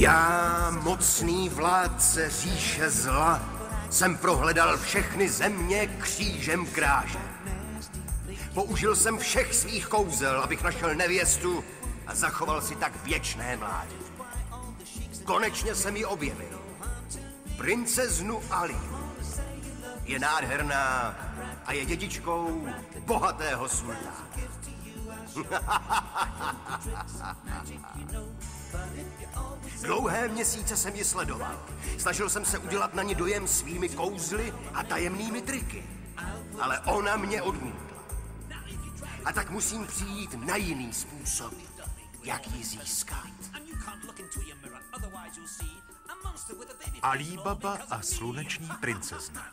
Já, mocný vládce říše zla, jsem prohledal všechny země křížem krážem. Použil jsem všech svých kouzel, abych našel nevěstu a zachoval si tak věčné mládí. Konečně jsem ji objevil. Princeznu Alíu. Je nádherná a je dědičkou bohatého sultána. Dlouhé měsíce jsem ji sledoval. Snažil jsem se udělat na ní dojem svými kouzly a tajemnými triky. Ale ona mě odmítla. A tak musím přijít na jiný způsob, jak ji získat. Alí Baba a sluneční princezna.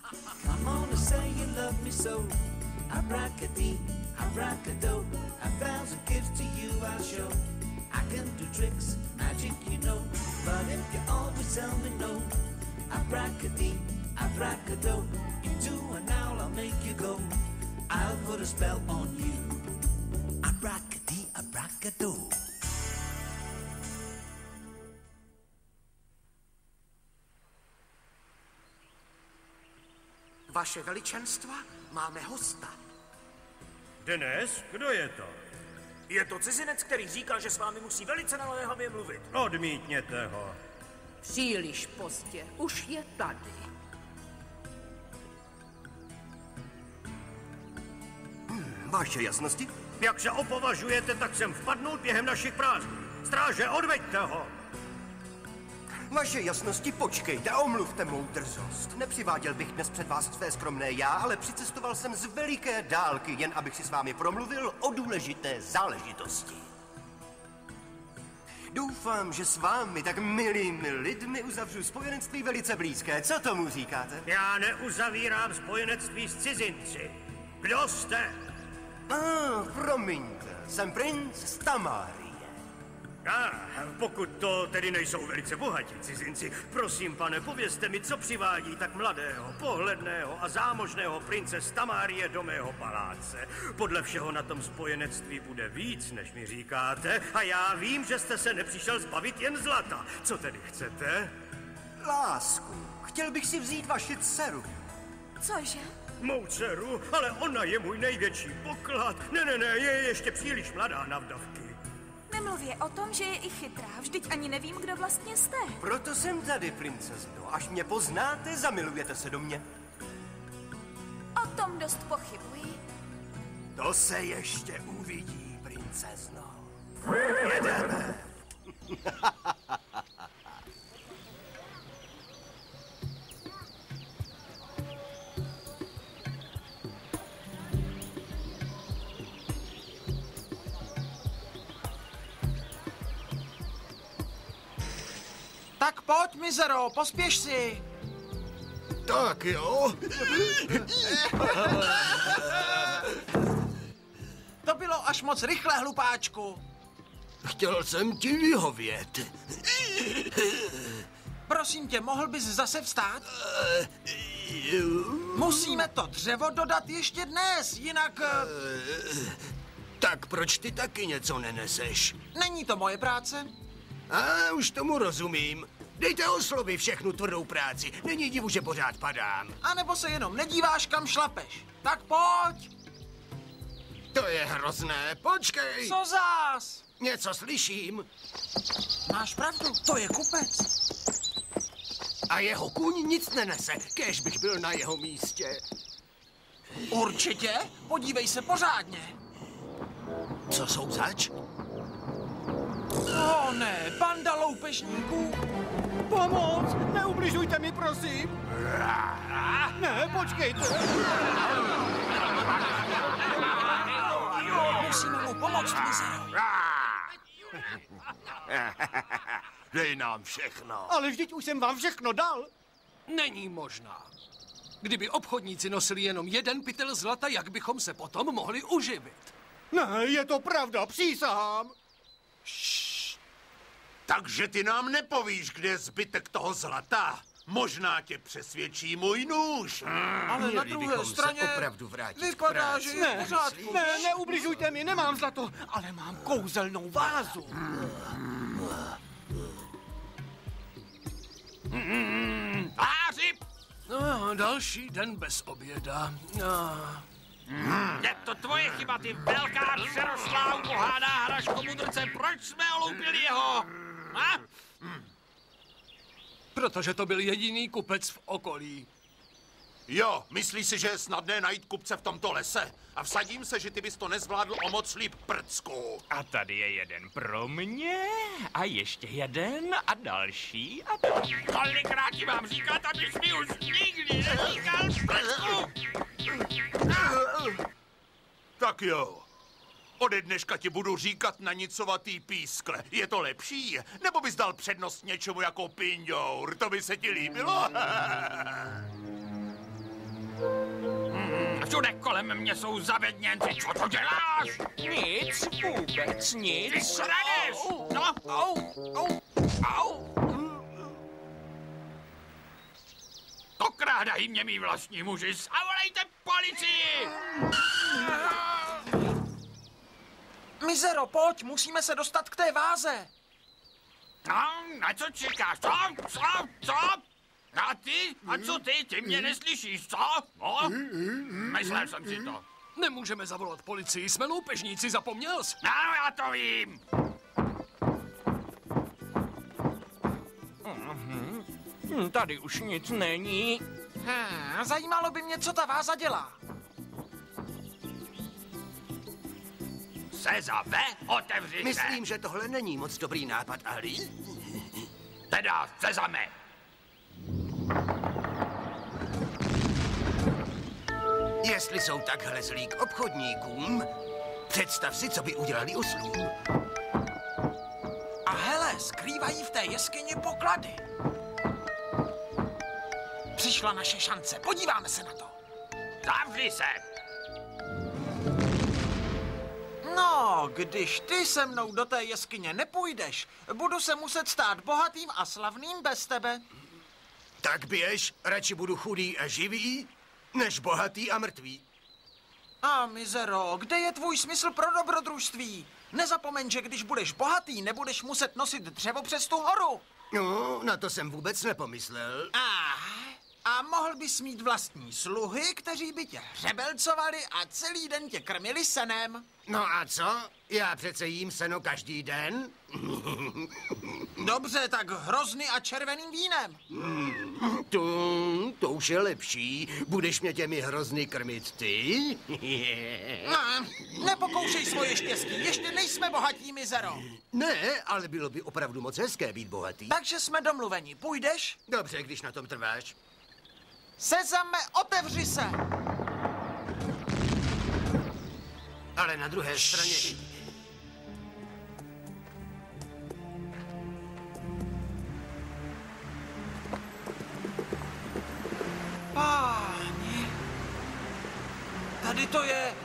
I'll put a spell on you. Abracadee, abracadoo. Vaše veličenstva, máme hosta. Dnes? Kdo je to? Je to cizinec, který říkal, že s vámi musí velice naléhavě mluvit. Odmítněte ho. Příliš pozdě, už je tady. Vaše jasnosti? Jak se opovažujete, tak jsem vpadnul během našich prázdnin. Stráže, odveďte ho! Vaše jasnosti, počkejte a omluvte mou drzost. Nepřiváděl bych dnes před vás své skromné já, ale přicestoval jsem z veliké dálky, jen abych si s vámi promluvil o důležité záležitosti. Doufám, že s vámi, tak milými lidmi, uzavřu spojenectví velice blízké. Co tomu říkáte? Já neuzavírám spojenectví s cizinci. Kdo jste? Promiňte, jsem princ z Tamárie. Pokud to tedy nejsou velice bohatí cizinci, prosím, pane, povězte mi, co přivádí tak mladého, pohledného a zámožného prince z Tamárie do mého paláce. Podle všeho na tom spojenectví bude víc, než mi říkáte, a já vím, že jste se nepřišel zbavit jen zlata. Co tedy chcete? Lásku, chtěl bych si vzít vaši dceru. Cože? Mou dceru? Ale ona je můj největší poklad. Ne, je ještě příliš mladá na vdovky. Nemluvě o tom, že je i chytrá. Vždyť ani nevím, kdo vlastně jste. Proto jsem tady, princezno. Až mě poznáte, zamilujete se do mě. O tom dost pochybuji. To se ještě uvidí, princezno. Jedeme. Tak pojď, mizero, pospěš si. Tak jo. To bylo až moc rychle, hlupáčku. Chtěl jsem ti vyhovět. Prosím tě, mohl bys zase vstát? Musíme to dřevo dodat ještě dnes, jinak... Tak proč ty taky něco neneseš? Není to moje práce? Už tomu rozumím. Dejte Oslovi všechnu tvrdou práci. Není divu, že pořád padám. A nebo se jenom nedíváš, kam šlapeš. Tak pojď. To je hrozné. Počkej. Co zás? Něco slyším. Máš pravdu, to je kupec. A jeho kůň nic nenese, kéž bych byl na jeho místě. Určitě? Podívej se pořádně. Co jsou zač? Ne, banda loupežníků. Pomoc! Neubližujte mi, prosím! Ne, počkejte! Musíme mu pomoct, mizero. Dej nám všechno. Ale vždyť už jsem vám všechno dal. Není možná. Kdyby obchodníci nosili jenom jeden pytel zlata, jak bychom se potom mohli uživit? Ne, je to pravda, přísahám. Takže ty nám nepovíš, kde je zbytek toho zlata? Možná tě přesvědčí můj nůž. Ale na druhé straně opravdu vrátit vypadá, že je v pořádku. Ne, neubližujte mi, nemám zlato, ale mám kouzelnou vázu. Váři! No, další den bez oběda. No. Je to tvoje chyba, ty velká přerostlá ubohá náhražko mudrce. Proč jsme oloupili jeho? A? Protože to byl jediný kupec v okolí. Jo, myslíš si, že je snadné najít kupce v tomto lese? A vsadím se, že ty bys to nezvládl o moc líp, prcku. A tady je jeden pro mě, a ještě jeden, a další, a další. Kolikrát ti mám říkat, abys mi už nikdy neříkal prcku? Tak jo. Ode dneška ti budu říkat na nicovatý pískle. Je to lepší? Nebo bys dal přednost něčemu jako pindour? To by se ti líbilo? Všude kolem mě jsou zavedněnci. Co to děláš? Nic, vůbec nic. Ty sraneš! No? Au! To krádají mě mý vlastní muži. Zavolejte policii! Mizero, pojď, musíme se dostat k té váze. No, na co čekáš? Co? A ty? A co ty? Ty mě neslyšíš, co? No? Myslel jsem si to. Nemůžeme zavolat policii, jsme loupežníci, zapomněl jsi? No, já to vím. Tady už nic není. Zajímalo by mě, co ta váza dělá. Sezame, otevři se. Myslím, že tohle není moc dobrý nápad, Ali. Teda, sezame. Jestli jsou takhle zlí k obchodníkům, představ si, co by udělali oslům. A hele, skrývají v té jeskyni poklady. Přišla naše šance, podíváme se na to. Zavři se. No, když ty se mnou do té jeskyně nepůjdeš, budu se muset stát bohatým a slavným bez tebe. Tak běž, radši budu chudý a živý, než bohatý a mrtvý. A mizero, kde je tvůj smysl pro dobrodružství? Nezapomeň, že když budeš bohatý, nebudeš muset nosit dřevo přes tu horu. No, na to jsem vůbec nepomyslel. A mohl bys mít vlastní sluhy, kteří by tě hřebelcovali a celý den tě krmili senem. No a co? Já přece jím seno každý den. Dobře, tak hrozny a červeným vínem. To už je lepší. Budeš mě těmi hrozny krmit ty? Nepokoušej svoje štěstí, ještě nejsme bohatí, mizero. Ne, ale bylo by opravdu moc hezké být bohatý. Takže jsme domluveni, půjdeš? Dobře, když na tom trváš. Sezame, otevři se! Ale na druhé straně... Páni, tady to je...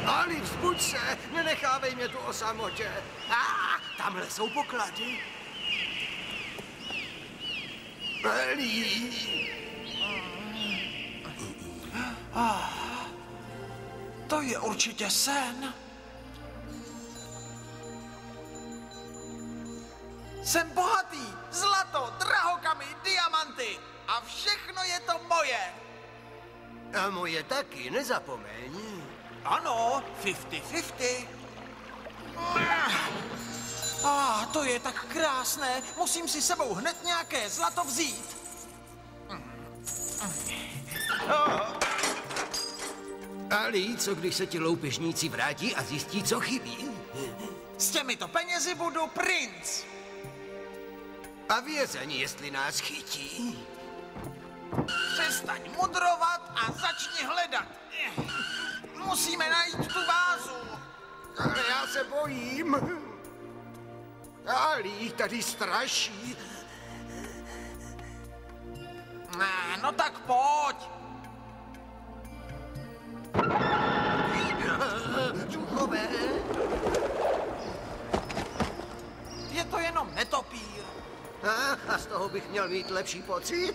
Ali, vzbuď se, nenechávej mě tu o samotě. Tamhle jsou poklady. Ali. To je určitě sen. Jsem bohatý, zlato, drahokamy, diamanty a všechno je to moje. A moje taky, nezapomeň. Ano, 50-50. To je tak krásné. Musím si sebou hned nějaké zlato vzít. Ali, co když se ti loupežníci vrátí a zjistí, co chybí? S těmito penězi budu princ. A vězeň, jestli nás chytí. Přestaň mudrovat a začni hledat. Musíme najít tu vázu. Ale já se bojím. Ali, tady straší. No tak pojď. Duchové. Je to jenom netopír. A z toho bych měl mít lepší pocit?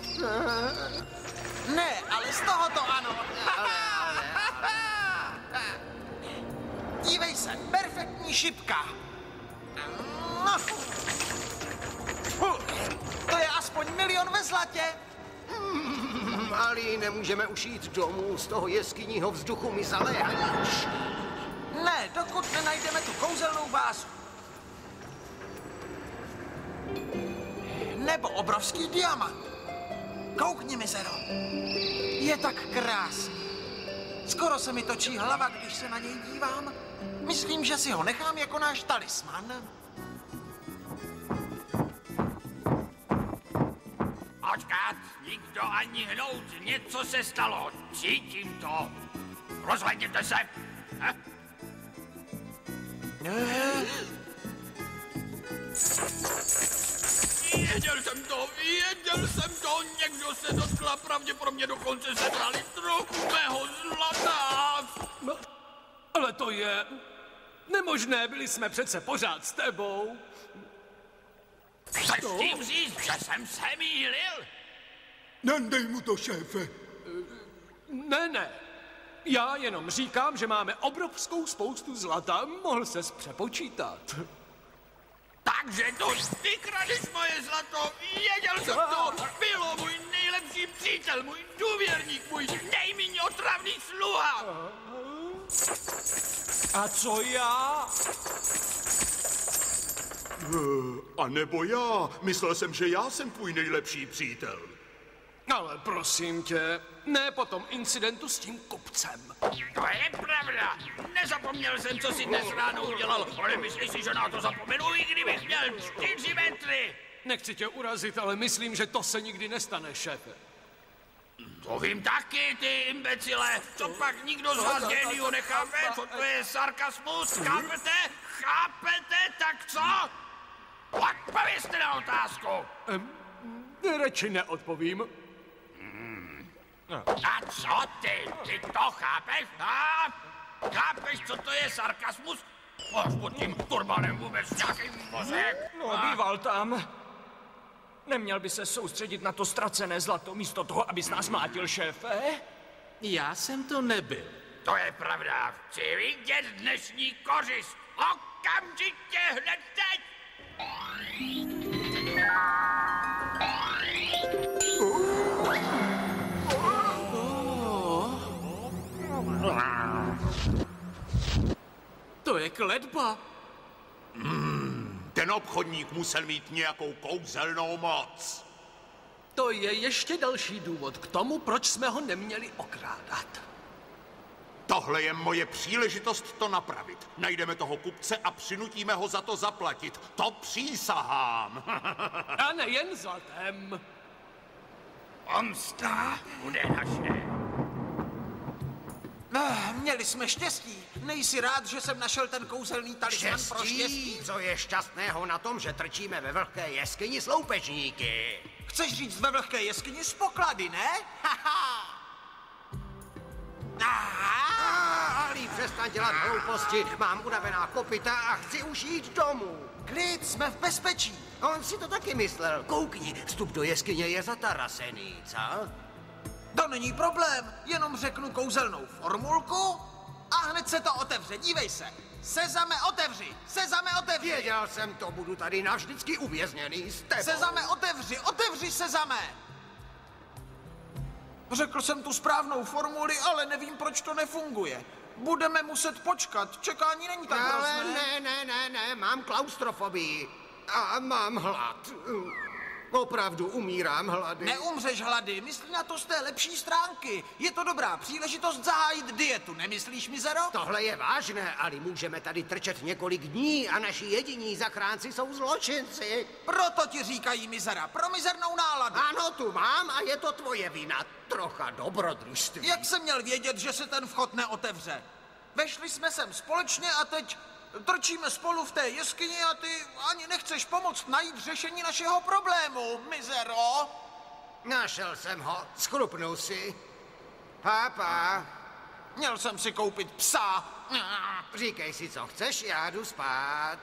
Ne, ale z toho to ano. Ale. šipka. No. To je aspoň 1 000 000 ve zlatě. Malý, nemůžeme už jít domů, z toho jeskyního vzduchu mi zaléhajíš. Ne, dokud nenajdeme tu kouzelnou vázu. Nebo obrovský diamant. Koukni, Mizero. Je tak krásný. Skoro se mi točí hlava, když se na něj dívám. Myslím, že si ho nechám jako náš talisman. Počkat, nikdo ani hnout, něco se stalo, cítím to. Rozhlédněte se. Věděl jsem to, někdo se dotkla, pravděpodobně dokonce sebrali trochu mého zlata. No, ale to je nemožné, byli jsme přece pořád s tebou. Chceš tím říct, že jsem se mýlil? Nendej mu to, šéfe. Ne. Já jenom říkám, že máme obrovskou spoustu zlata, mohl ses přepočítat. Takže to ty kradeš moje zlato, věděl jsem to, bylo můj nejlepší přítel, můj důvěrník, můj nejméně otravný sluha. A co já? A nebo já. Myslel jsem, že já jsem tvůj nejlepší přítel. Ale prosím tě, ne po tom incidentu s tím kupcem. To je pravda. Nezapomněl jsem, co si dnes ráno udělal, ale myslíš si, že na to zapomenu, i kdybych měl 4 metry. Nechci tě urazit, ale myslím, že to se nikdy nestane, šéfe. To vím taky, ty imbecile. Co pak nikdo z vás géniů nechápe? Co to je sarkasmus? Chápete? Chápete? Tak co? Odpovězte na otázku. Radši neodpovím. A co ty? Ty to chápeš? A? Chápeš, co to je sarkasmus? Máš pod tím turbanem vůbec nějaký mozek? No, býval tam. Neměl by se soustředit na to ztracené zlato místo toho, abys nás mlátil, šéfe? Já jsem to nebyl. To je pravda. Chci vidět dnešní kořist. Okamžitě, hned teď. To je kletba. Ten obchodník musel mít nějakou kouzelnou moc. To je ještě další důvod k tomu, proč jsme ho neměli okrádat. Tohle je moje příležitost to napravit. Najdeme toho kupce a přinutíme ho za to zaplatit. To přísahám. A nejen zlatem. Pomsta bude naše. Měli jsme štěstí. Nejsi rád, že jsem našel ten kouzelný talisman pro štěstí? Co je šťastného na tom, že trčíme ve vlhké jeskyni s loupežníky? Chceš říct ve vlhké jeskyni z poklady, ne? Ali, přestaň dělat hlouposti. Mám unavená kopyta a chci už jít domů. Klid, jsme v bezpečí. On si to taky myslel. Koukni, vstup do jeskyně je zatarasený, co? To není problém, jenom řeknu kouzelnou formulku a hned se to otevře, dívej se. Sezame, otevři, sezame, otevři. Věděl jsem to, budu tady navždycky uvězněný s tebou. Sezame, otevři, otevři, sezame. Řekl jsem tu správnou formuli, ale nevím, proč to nefunguje. Budeme muset počkat, čekání není tak hrozné. Ale ne, mám klaustrofobii a mám hlad. Opravdu umírám hlady. Neumřeš hlady, myslí na to z té lepší stránky. Je to dobrá příležitost zahájit dietu, nemyslíš, Mizero? Tohle je vážné, ale můžeme tady trčet několik dní a naši jediní zachránci jsou zločinci. Proto ti říkají Mizera, pro mizernou náladu. Ano, tu mám a je to tvoje vina. Trocha dobrodružství. Jak jsem měl vědět, že se ten vchod neotevře? Vešli jsme sem společně a teď trčíme spolu v té jeskyni a ty ani nechceš pomoct najít řešení našeho problému, Mizero. Našel jsem ho, schrupnu si. Pápa. Měl jsem si koupit psa. Říkej si, co chceš, já jdu spát.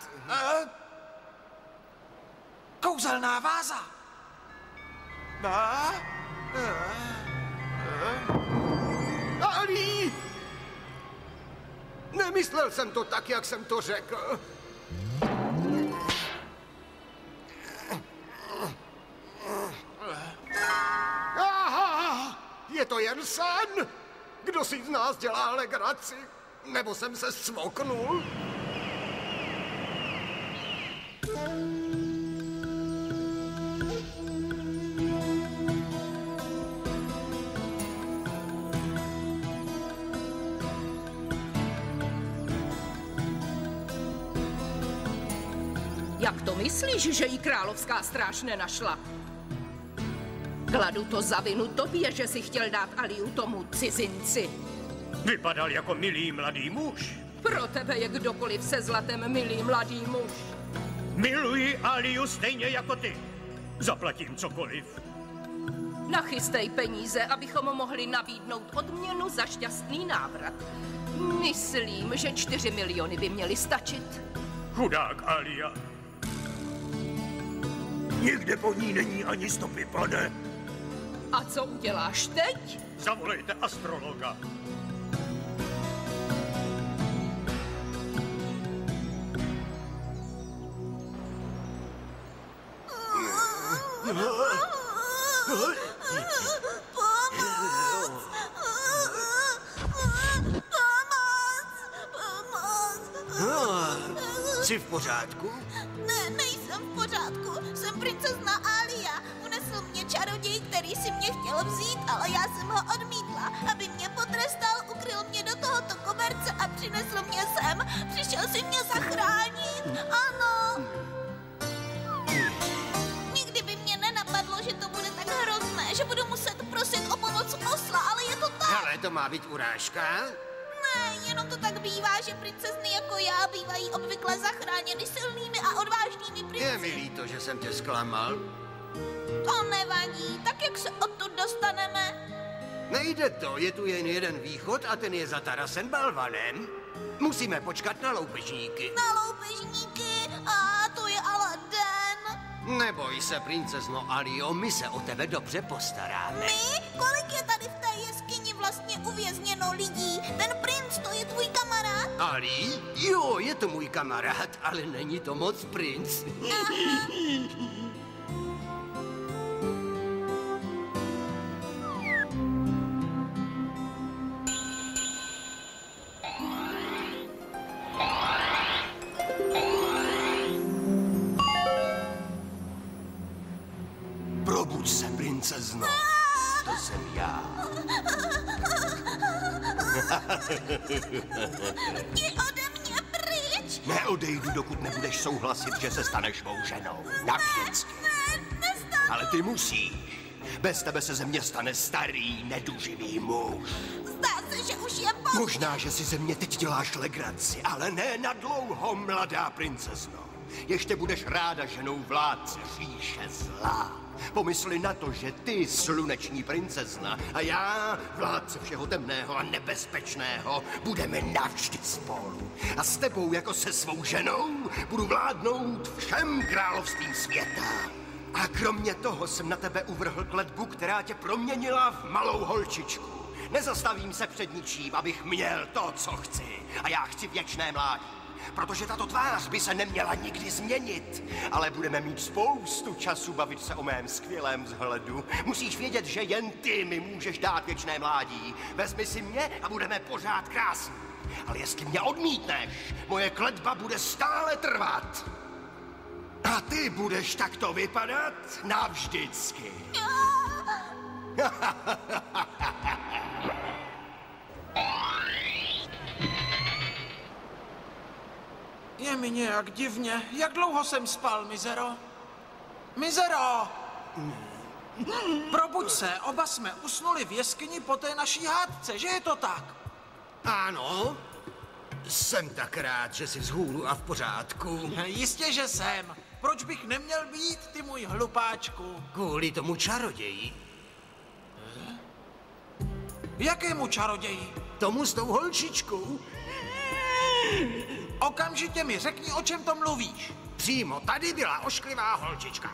Kouzelná váza. Ali! Nemyslel jsem to tak, jak jsem to řekl. Aha, je to jen sen? Kdo si z nás dělá legraci? Nebo jsem se smoknul? Jak to myslíš, že jí královská stráž nenašla? Kladu to za vinu tobě, že si chtěl dát Aliu tomu cizinci. Vypadal jako milý mladý muž. Pro tebe je kdokoliv se zlatem milý mladý muž. Miluji Aliu stejně jako ty. Zaplatím cokoliv. Nachystej peníze, abychom mohli nabídnout odměnu za šťastný návrat. Myslím, že 4 miliony by měly stačit. Chudák Alia. Nikde po ní není ani stopy, pane. A co uděláš teď? Zavolejte astrologa. Jsi v pořádku? Ne, nejsem v pořádku. Jsem princezna Alia. Unesl mě čaroděj, který si mě chtěl vzít, ale já jsem ho odmítla. Aby mě potrestal, ukryl mě do tohoto koberce a přinesl mě sem. Přišel si mě zachránit. Ano. Nikdy by mě nenapadlo, že to bude tak hrozné, že budu muset prosit o pomoc osla, ale je to tak. Ale to má být urážka? Ne, jenom to tak bývá, že princezny jako já bývají obvykle zachráněny silnými a odvážnými princi. Je mi líto, že jsem tě zklamal. To nevadí, tak jak se odtud dostaneme? Nejde to, je tu jen jeden východ a ten je zatarasen balvanem. Musíme počkat na loupežníky. Na loupežníky? A to je ale den. Neboj se, princezno Alio, my se o tebe dobře postaráme. My? Kolik je tady v té jeskyni vlastně uvězněno lidí? Ten princ, to je tvůj kamarád? Ali? Jo, je to můj kamarád, ale není to moc princ. Probud se, princezno. To jsem já. Jdi ode mě pryč! Neodejdu, dokud nebudeš souhlasit, že se staneš mou ženou. Navždycky. Ale ty musíš. Bez tebe se ze mě stane starý, neduživý muž. Zdá se, že už je pozdě. Možná, že si ze mě teď děláš legraci, ale ne na dlouho, mladá princezno. Ještě budeš ráda ženou vládce říše zla. Pomysli na to, že ty, sluneční princezna, a já, vládce všeho temného a nebezpečného, budeme navždy spolu. A s tebou jako se svou ženou budu vládnout všem královstvím světa. A kromě toho jsem na tebe uvrhl kletbu, která tě proměnila v malou holčičku. Nezastavím se před ničím, abych měl to, co chci. A já chci věčné mládí. Protože tato tvář by se neměla nikdy změnit. Ale budeme mít spoustu času bavit se o mém skvělém vzhledu. Musíš vědět, že jen ty mi můžeš dát věčné mládí. Vezmi si mě a budeme pořád krásní. Ale jestli mě odmítneš, moje kletba bude stále trvat. A ty budeš takto vypadat navždycky. Je mi nějak divně. Jak dlouho jsem spal, Mizero? Mizero! Probuď se, oba jsme usnuli v jeskyni po té naší hádce, že je to tak? Ano, jsem tak rád, že jsi z hůlu a v pořádku. Jistě, že jsem. Proč bych neměl být, ty můj hlupáčku? Kvůli tomu čaroději. Jakému čaroději? Tomu s tou holčičkou. Okamžitě mi řekni, o čem to mluvíš. Přímo tady byla ošklivá holčička.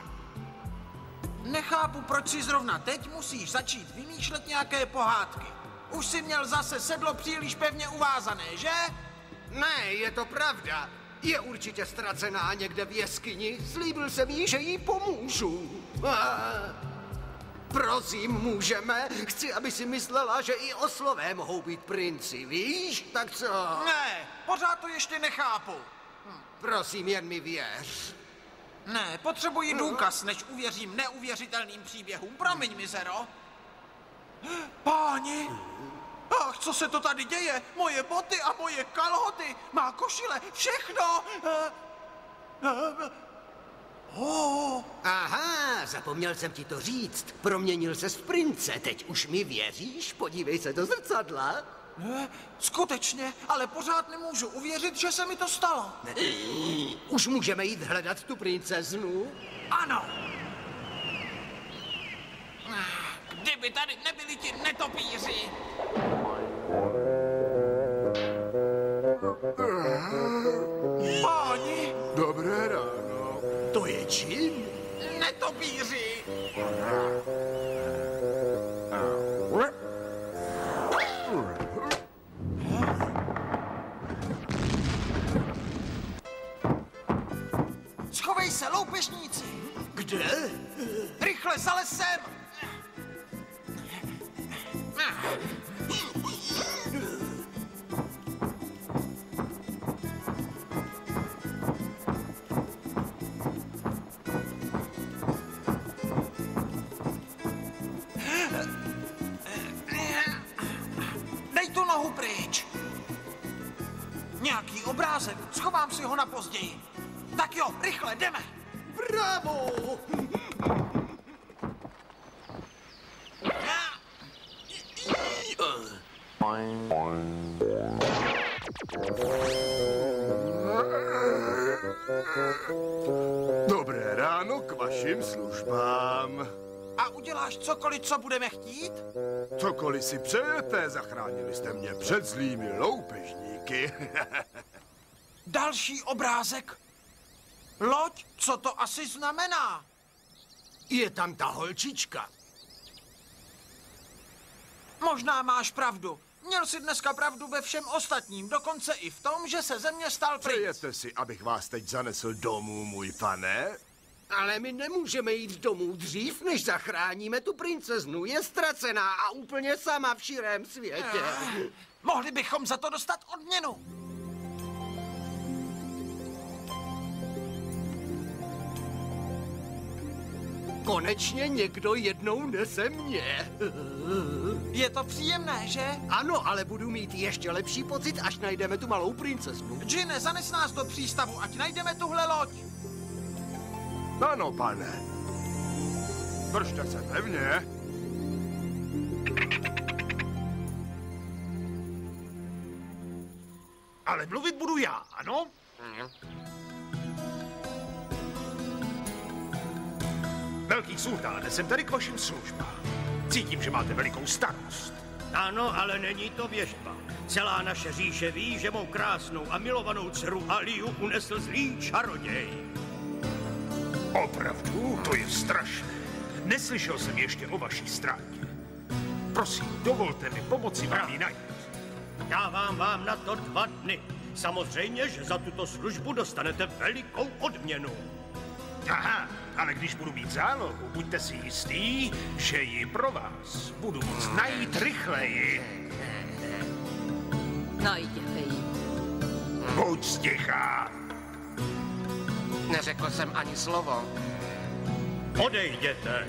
Nechápu, proč si zrovna teď musíš začít vymýšlet nějaké pohádky. Už si měl zase sedlo příliš pevně uvázané, že? Ne, je to pravda. Je určitě ztracená někde v jeskyni. Slíbil jsem jí, že jí pomůžu. Prosím, můžeme? Chci, aby si myslela, že i oslové mohou být princi, víš? Tak co? Ne, pořád to ještě nechápu. Prosím, jen mi věř. Ne, potřebuji důkaz, než uvěřím neuvěřitelným příběhům. Promiň, Mizero. Páni! Ach, co se to tady děje? Moje boty a moje kalhoty, má košile, všechno! Aha, zapomněl jsem ti to říct. Proměnil ses v prince, teď už mi věříš? Podívej se do zrcadla. Skutečně, ale pořád nemůžu uvěřit, že se mi to stalo. Už můžeme jít hledat tu princeznu? Ano. Kdyby tady nebyli ti netopíři. Páni! Dobré ráno. To je čím? Netopíři! Schovej se, loupežníci! Kde? Rychle, zalez sem! Dej tu nohu pryč. Nějaký obrázek, schovám si ho na později. Tak jo, rychle, jdeme. Bravo! Dobré ráno, k vašim službám. A uděláš cokoliv, co budeme chtít? Cokoliv si přejete, zachránili jste mě před zlými loupežníky. Další obrázek. Loď, co to asi znamená? Je tam ta holčička. Možná máš pravdu. Měl jsi dneska pravdu ve všem ostatním, dokonce i v tom, že se ze mě stal princ. Přejete si, abych vás teď zanesl domů, můj pane? Ale my nemůžeme jít domů dřív, než zachráníme tu princeznu. Je ztracená a úplně sama v širém světě. Mohli bychom za to dostat odměnu. Konečně někdo jednou nese mě. Je to příjemné, že? Ano, ale budu mít ještě lepší pocit, až najdeme tu malou princeznu. Ginne, zanes nás do přístavu, ať najdeme tuhle loď. Ano, pane. Držte se pevně. Ale mluvit budu já, ano? Velký sultáne, jsem tady k vašim službám. Cítím, že máte velikou starost. Ano, ale není to věštba. Celá naše říše ví, že mou krásnou a milovanou dceru Aliu unesl zlý čaroděj. Opravdu? To je strašné. Neslyšel jsem ještě o vaší ztrátě. Prosím, dovolte mi pomoci vám ji najít. Dávám vám na to 2 dny. Samozřejmě, že za tuto službu dostanete velikou odměnu. Aha, ale když budu mít zálohu, buďte si jistý, že ji pro vás budu moct najít rychleji. Najděte ji. Buď stichá. Neřekl jsem ani slovo. Odejděte.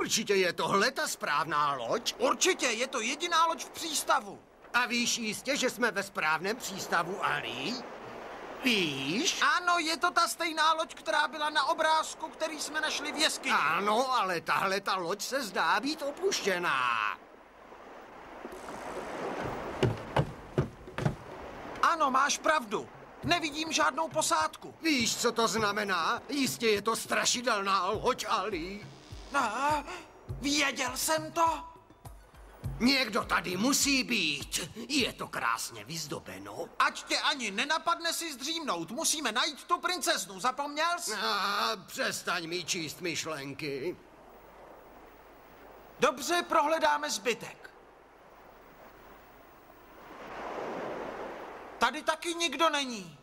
Určitě je tohle ta správná loď? Určitě, je to jediná loď v přístavu. A víš jistě, že jsme ve správném přístavu, Ali? Víš? Ano, je to ta stejná loď, která byla na obrázku, který jsme našli v jeskyni. Ano, ale tahle ta loď se zdá být opuštěná. Ano, máš pravdu. Nevidím žádnou posádku. Víš, co to znamená? Jistě je to strašidelná loď, Ali. No, věděl jsem to. Někdo tady musí být. Je to krásně vyzdobeno. Ať tě ani nenapadne si zdřímnout. Musíme najít tu princeznu. Zapomněl jsi? Přestaň mi číst myšlenky. Dobře, prohledáme zbytek. Tady taky nikdo není.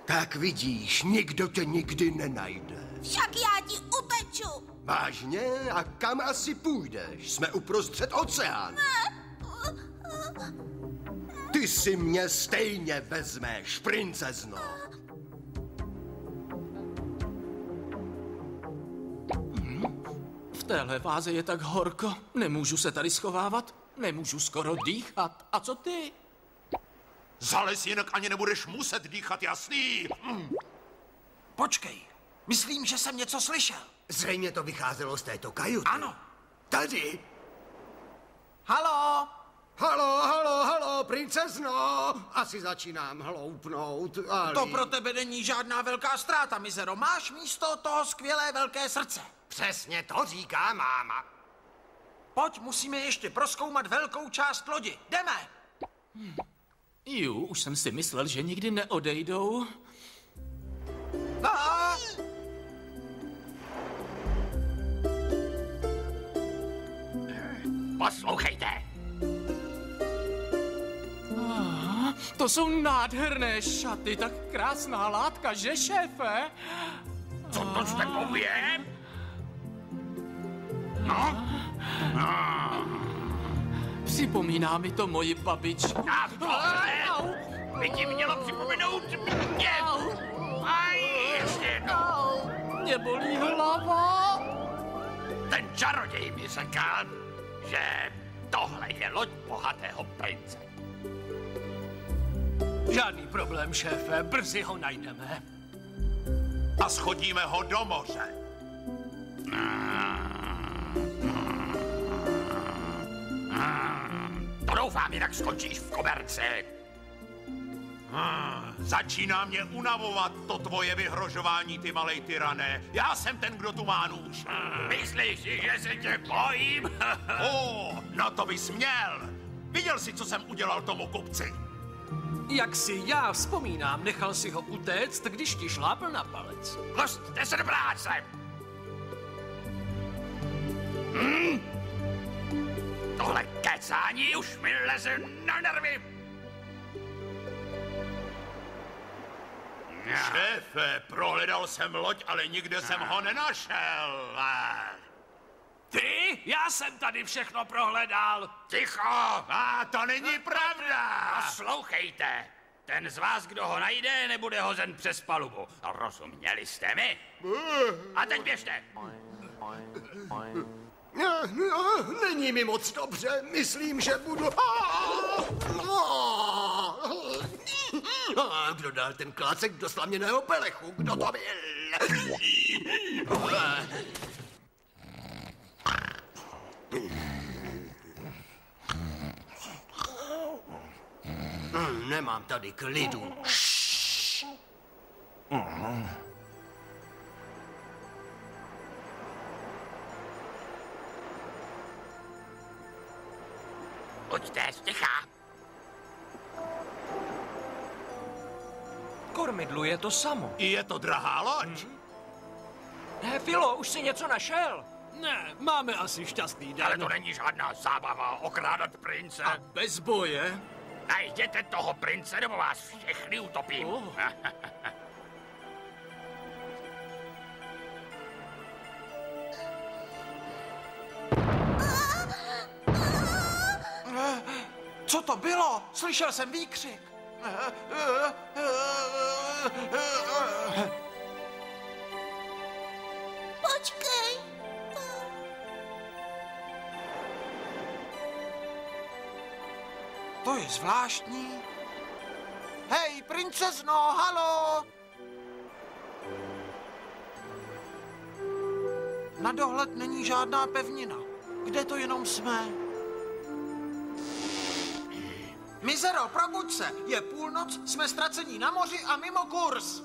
Tak vidíš, nikdo tě nikdy nenajde. Však já ti uteču. Vážně? A kam asi půjdeš? Jsme uprostřed oceánu. Ty si mě stejně vezmeš, princezno. V téhle váze je tak horko. Nemůžu se tady schovávat. Nemůžu skoro dýchat. A co ty? Zales, jinak ani nebudeš muset dýchat, jasný? Počkej, myslím, že jsem něco slyšel. Zřejmě to vycházelo z této kajuty. Ano. Tady. Halo? Halo, princezno. Asi začínám hloupnout, Ali. To pro tebe není žádná velká ztráta, Mizero. Máš místo toho skvělé velké srdce. Přesně to říká máma. Pojď, musíme ještě prozkoumat velkou část lodi. Jdeme! Už jsem si myslel, že nikdy neodejdou. Poslouchejte. To jsou nádherné šaty, tak krásná látka, že, šéfe? Co to s tebou je? No? Připomíná mi to moji babičku. A tohle by ti mělo připomenout mě. Aj, ještě jednou. Mě bolí hlava. Ten čaroděj mi řekl, že tohle je loď bohatého prince. Žádný problém, šéfe, brzy ho najdeme. A schodíme ho do moře. To doufám, jinak skončíš v koberci. Začíná mě unavovat to tvoje vyhrožování, ty malej tyrané. Já jsem ten, kdo tu má nůž. Myslíš si, že se tě bojím? No to bys měl. Viděl jsi, co jsem udělal tomu kupci? Jak si já vzpomínám, nechal si ho utéct, když ti šlápl na palec. Pusťte se do práce! Tohle kecání už mi leze na nervy. Šéfe, prohledal jsem loď, ale nikde jsem ho nenašel. Ty? Já jsem tady všechno prohledal. Ticho! A to není pravda. Poslouchejte. Ten z vás, kdo ho najde, nebude hozen přes palubu. Rozuměli jste mi? A teď běžte. Není mi moc dobře, myslím, že budu... Kdo dal ten klácek do slaměného pelechu? Kdo to byl? Nemám tady klidu. Buďte sticha. Kormidlu je to samo. Je to drahá loď. Filo, už si něco našel? Ne, máme asi šťastný den. Ale to není žádná zábava okrádat prince. A bez boje? Najděte toho prince, nebo vás všechny utopím. Co to bylo? Slyšel jsem výkřik. Počkej. To je zvláštní. Hej, princezno, halo! Na dohled není žádná pevnina. Kde to jenom jsme? Mizero, probuď se. Je půlnoc, jsme ztracení na moři a mimo kurz.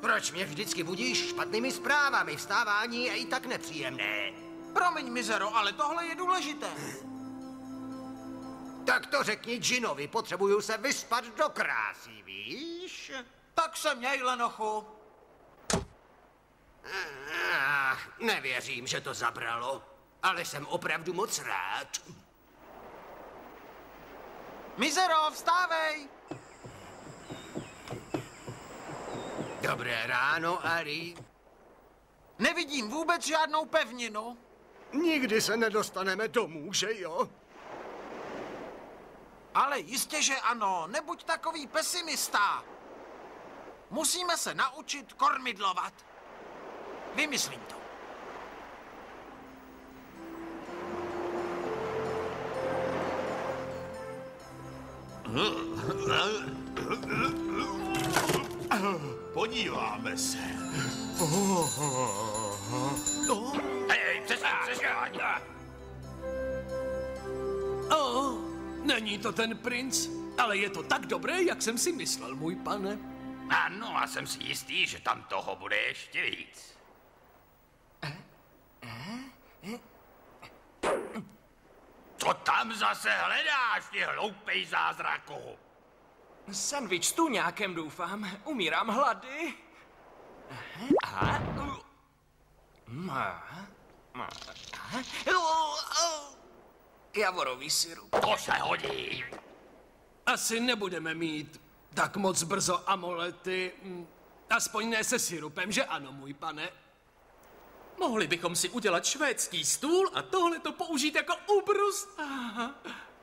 Proč mě vždycky budíš špatnými zprávami? Vstávání je i tak nepříjemné. Promiň, Mizero, ale tohle je důležité. Tak to řekni Džinovi, potřebuju se vyspat do krásy, víš? Tak se měj, lenochu. Nevěřím, že to zabralo, ale jsem opravdu moc rád. Mizero, vstávej! Dobré ráno, Ari. Nevidím vůbec žádnou pevninu. Nikdy se nedostaneme domů, že jo? Ale jistě, že ano. Nebuď takový pesimista. Musíme se naučit kormidlovat. Vymyslím to. Podíváme se. Hej, přestaň. Není to ten princ, ale je to tak dobré, jak jsem si myslel, můj pane. Ano, a jsem si jistý, že tam toho bude ještě víc. Co tam zase hledáš, ty hloupej zázraku? Sandwich s tuňákem, doufám. Umírám hlady. Aha. Javorový sirup. To se hodí. Asi nebudeme mít tak moc brzo amulety. Aspoň ne se sirupem, že ano, můj pane? Mohli bychom si udělat švédský stůl a tohle to použít jako ubrus.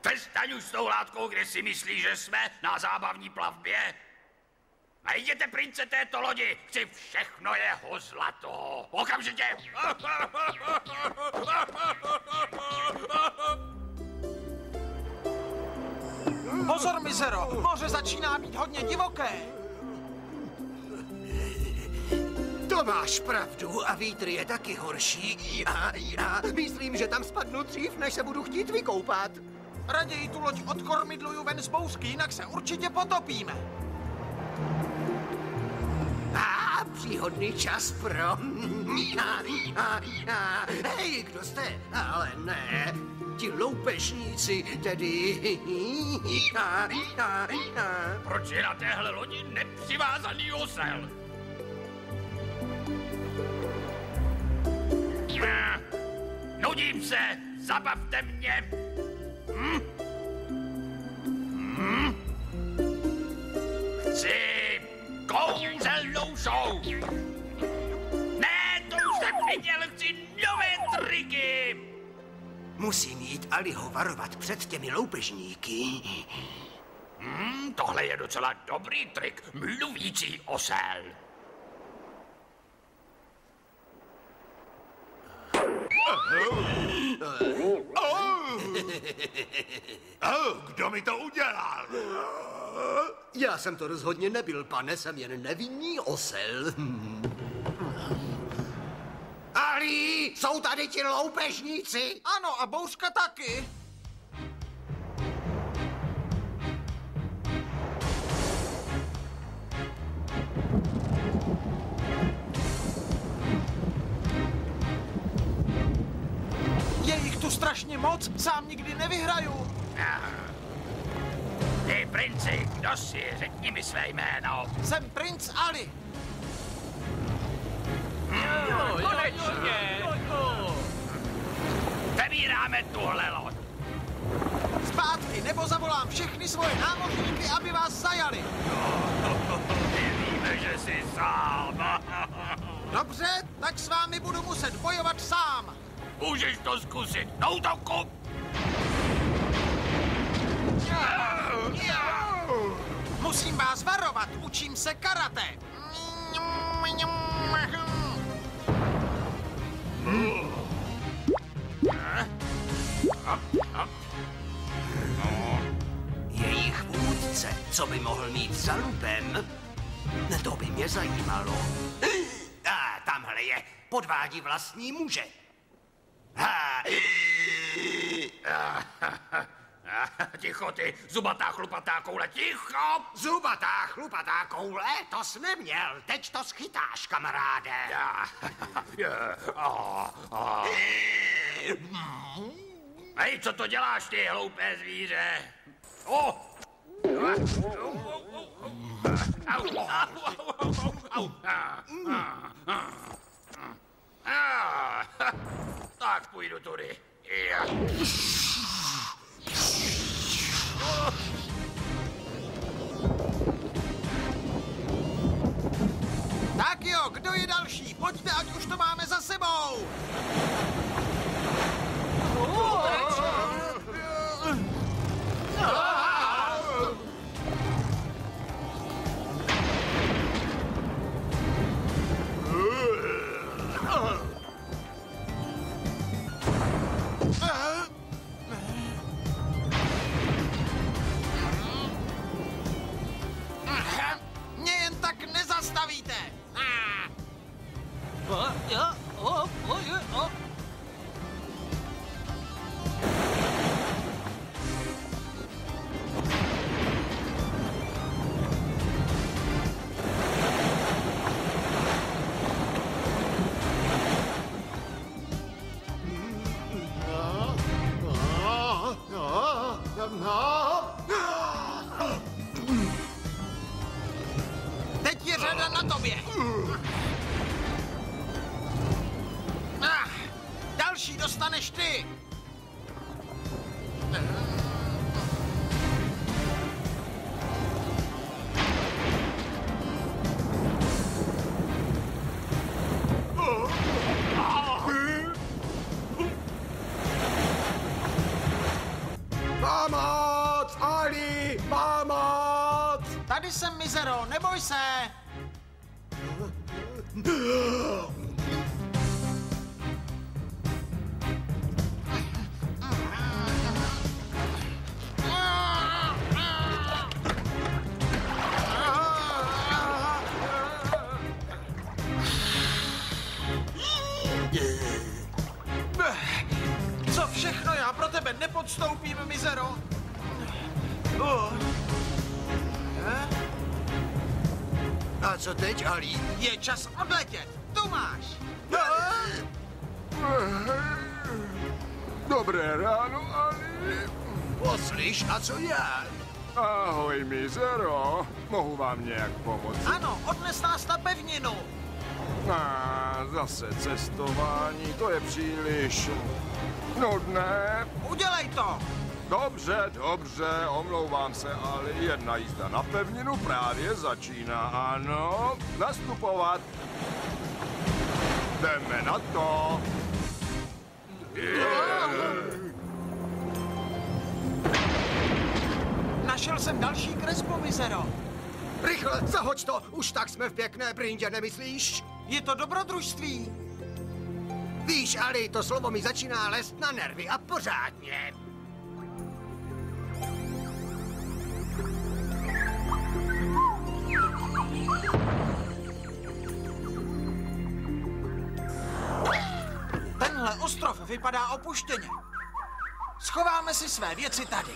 Přestaň už s tou látkou, kde si myslíš, že jsme na zábavní plavbě. Najděte prince této lodi, chci všechno jeho zlato. Okamžitě! Pozor, Mizero, moře začíná být hodně divoké. To máš pravdu a vítr je taky horší. Já myslím, že tam spadnu dřív, než se budu chtít vykoupat. Raději tu loď odkormidluju ven z bouřky, jinak se určitě potopíme. Příhodný čas pro... Hej, kdo jste? Ale ne, ti loupežníci, tedy... Proč je na téhle lodi nepřivázaný osel? Nudím se, zabavte mě. Chci kouzelnou show. Ne, to už jsem viděl, chci nové triky. Musím jít Aliho varovat před těmi loupežníky. Tohle je docela dobrý trik, mluvící osel. Kdo mi to udělal? Já jsem to rozhodně nebyl, pane, jsem jen nevinný osel. Ali, jsou tady ti loupežníci? Ano, a bouřka taky. Je jich tu strašně moc, sám nikdy nevyhraju. Ty princi, kdo jsi? Řekni mi své jméno. Jsem princ Ali. Konečně! Zabíráme tuhle loď. Zpátky, nebo zavolám všechny svoje námořníky, aby vás zajali. Víme, že jsi sám. Dobře, tak s vámi budu muset bojovat sám. Můžeš to zkusit, na útoku. Musím vás varovat, učím se karate. Jejich vůdce, co by mohl mít za lupem? To by mě zajímalo. Tamhle je, podvádí vlastní muže. Ticho ty, zubatá chlupatá koule, ticho! Zubatá chlupatá koule? To jsi neměl, teď to schytáš, kamaráde. Hej, co to děláš ty, hloupé zvíře? Tak půjdu tudy. Tak jo, kdo je další? Pojďte, ať už to máme za sebou! Mě jen tak nezastavíte! Teď je řada na tobě. Další dostaneš ty. Pomoc, Ali, pomoc! Tady jsem, Mizero, neboj se. Co všechno já pro tebe nepodstoupím, Mizero? A co teď, Ali? Je čas odletět. Tu máš. Dobré ráno, Ali. Poslyš, a co já? Ahoj, Mizero. Mohu vám nějak pomoci? Ano, odnes nás na pevninu. Zase cestování, to je příliš nudné. Udělej to. Dobře, omlouvám se, ale jedna jízda na pevninu právě začíná, ano. Nastupovat. Jdeme na to. Našel jsem další kresbu, Mizero. Rychle, zahoď to, už tak jsme v pěkné brindě, nemyslíš? Je to dobrodružství. Víš, Ali, to slovo mi začíná lézt na nervy a pořádně. Tenhle ostrov vypadá opuštěně. Schováme si své věci tady.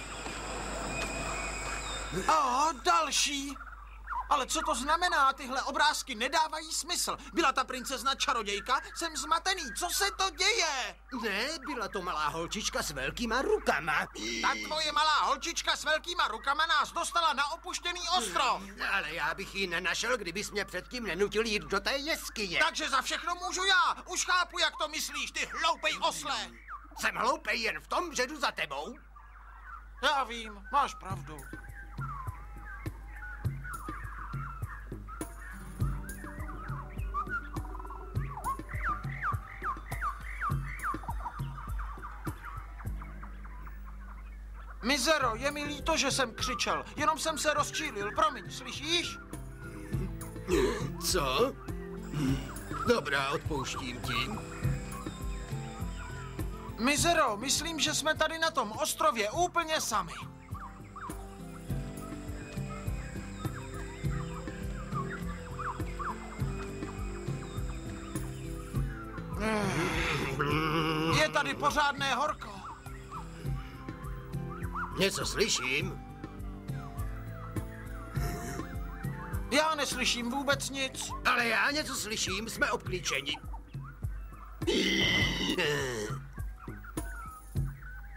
Další. Ale co to znamená? Tyhle obrázky nedávají smysl. Byla ta princezna čarodějka? Jsem zmatený. Co se to děje? Ne, byla to malá holčička s velkýma rukama. Ta tvoje malá holčička s velkýma rukama nás dostala na opuštěný ostrov. Ale já bych ji nenašel, kdybys mě předtím nenutil jít do té jeskyně. Takže za všechno můžu já. Už chápu, jak to myslíš, ty hloupej osle. Jsem hloupej jen v tom, že jdu za tebou. Já vím, máš pravdu. Mizero, je mi líto, že jsem křičel. Jenom jsem se rozčílil. Promiň, slyšíš? Co? Dobrá, odpouštím ti. Mizero, myslím, že jsme tady na tom ostrově úplně sami. Je tady pořádné horko. Něco slyším? Já neslyším vůbec nic. Ale já něco slyším, jsme obklíčeni.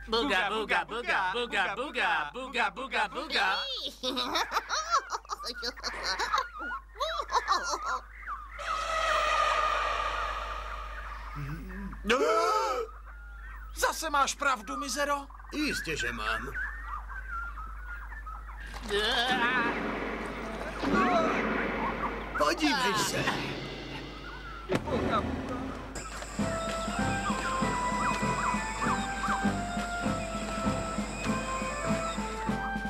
Buga, buga, buga, buga, buga, buga, buga, buga. Zase máš pravdu, Mizero? Jistě, že mám. Podívej se.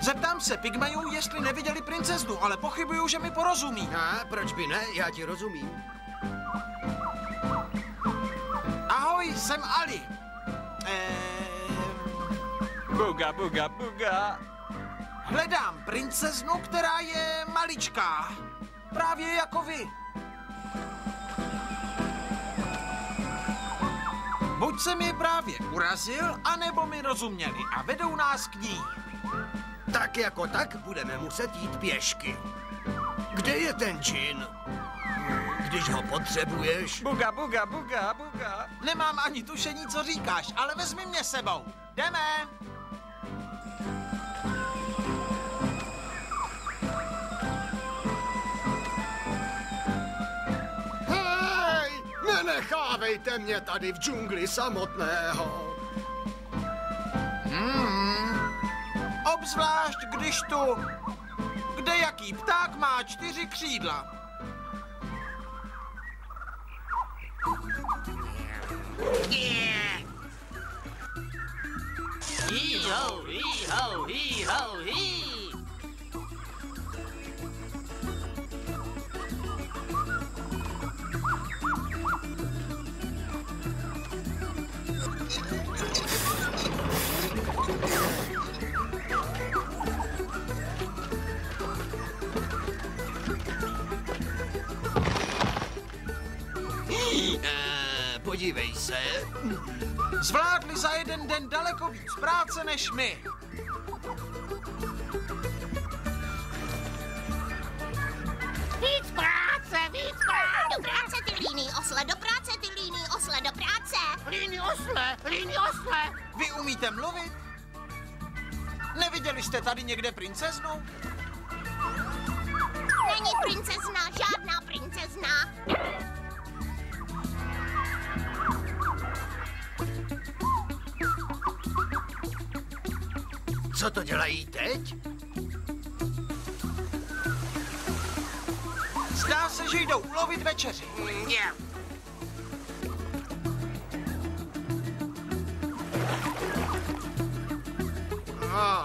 Zeptám se pygmejů, jestli neviděli princeznu, ale pochybuju, že mi porozumí. A proč by ne? Já ti rozumím. Ahoj, jsem Ali. Buga, buga, buga. Hledám princeznu, která je maličká. Právě jako vy. Buď jsem je právě urazil, anebo mi rozuměli a vedou nás k ní. Tak jako tak budeme muset jít pěšky. Kde je ten džin? Když ho potřebuješ? Buga, buga, buga, buga. Nemám ani tušení, co říkáš, ale vezmi mě sebou. Jdeme. Hej, nenechávejte mě tady v džungli samotného. Obzvlášť, když tu... Kdejaký pták má 4 křídla. Hí-ho, hí-ho, hí-ho, hí. Podívej se. Zvládli za jeden den daleko víc práce než my. Víc práce, víc práce. Do práce, ty líný osle, do práce, ty líný osle, do práce. Líný osle, líný osle. Vy umíte mluvit? Neviděli jste tady někde princeznu? Není princezna, žádná princezna. Co to dělají teď? Zdá se, že jdou ulovit večeři.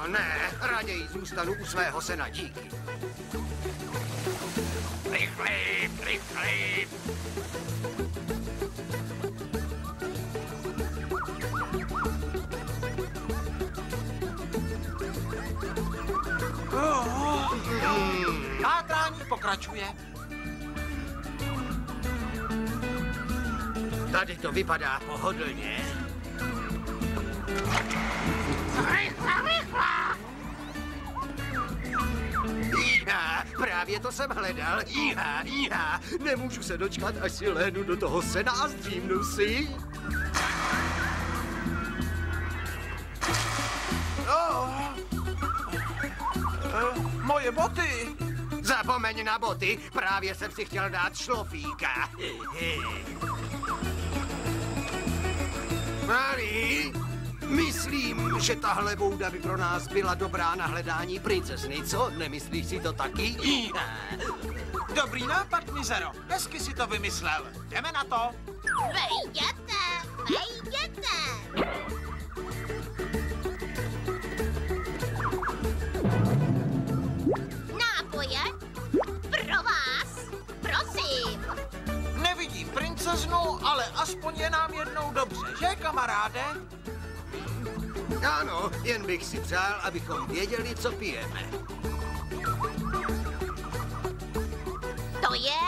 Ne, raději zůstanu u svého sena, díky. Rychlej, rychlej. Hátrání pokračuje. Tady to vypadá pohodlně. Právě to jsem hledal. Nemůžu se dočkat, až si lehnu do toho sena a zdřímnu si. Moje boty. Zapomeň na boty, právě jsem si chtěl dát šlofíka. Ali, myslím, že tahle bouda by pro nás byla dobrá na hledání princezny, co? Nemyslíš si to taky? Dobrý nápad, Mizero. Hezky si to vymyslel. Jdeme na to. Vejděte, vejděte. Nápoje pro vás, prosím. Nevidím princeznu, ale aspoň je nám jednou dobře, že, kamaráde? Ano, jen bych si přál, abychom věděli, co pijeme. To je